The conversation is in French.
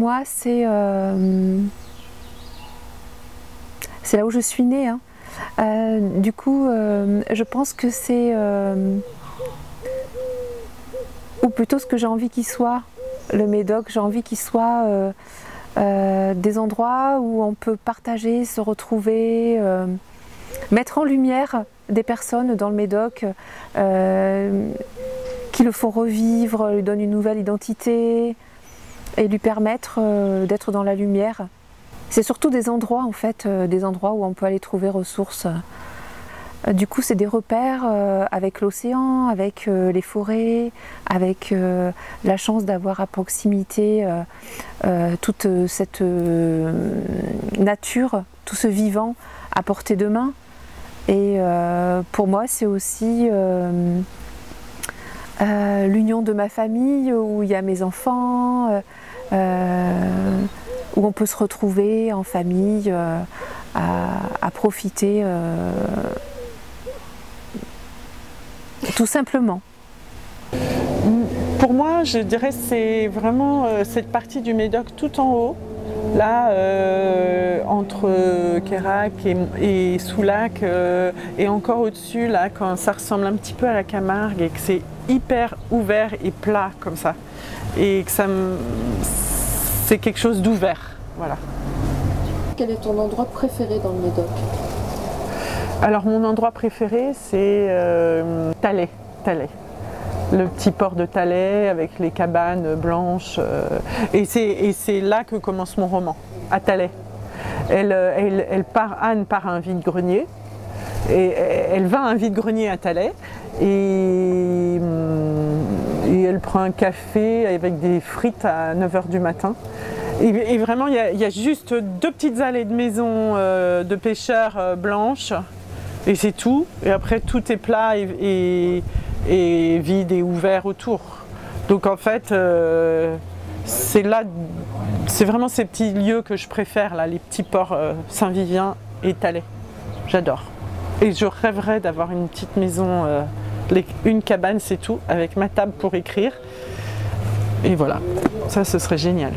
moi, c'est là où je suis née, hein. Du coup, je pense que c'est, ou plutôt ce que j'ai envie qu'il soit, le Médoc, j'ai envie qu'il soit des endroits où on peut partager, se retrouver, mettre en lumière des personnes dans le Médoc qui le font revivre, lui donnent une nouvelle identité et lui permettre d'être dans la lumière. C'est surtout des endroits en fait, des endroits où on peut aller trouver ressources. Du coup, c'est des repères avec l'océan, avec les forêts, avec la chance d'avoir à proximité toute cette nature, tout ce vivant à portée de main. Et pour moi, c'est aussi l'union de ma famille, où il y a mes enfants, où on peut se retrouver en famille, à profiter tout simplement. Pour moi, je dirais c'est vraiment cette partie du Médoc tout en haut, là entre Queyrac et Soulac, et encore au-dessus, là quand ça ressemble un petit peu à la Camargue et que c'est hyper ouvert et plat comme ça, et que c'est quelque chose d'ouvert, voilà. Quel est ton endroit préféré dans le Médoc? Alors mon endroit préféré c'est Thalet. Le petit port de Thalet avec les cabanes blanches, et c'est là que commence mon roman, à Thalet. Anne part à un vide-grenier, et elle va à un vide-grenier à Thalet, et elle prend un café avec des frites à 9 h du matin. Et vraiment, il y a juste 2 petites allées de maisons de pêcheurs blanches, et c'est tout. Et après, tout est plat et vide et ouvert autour. Donc en fait, c'est vraiment ces petits lieux que je préfère, là, les petits ports Saint-Vivien et Thalet. J'adore. Et je rêverais d'avoir une petite maison, une cabane, c'est tout, avec ma table pour écrire. Et voilà, ça ce serait génial.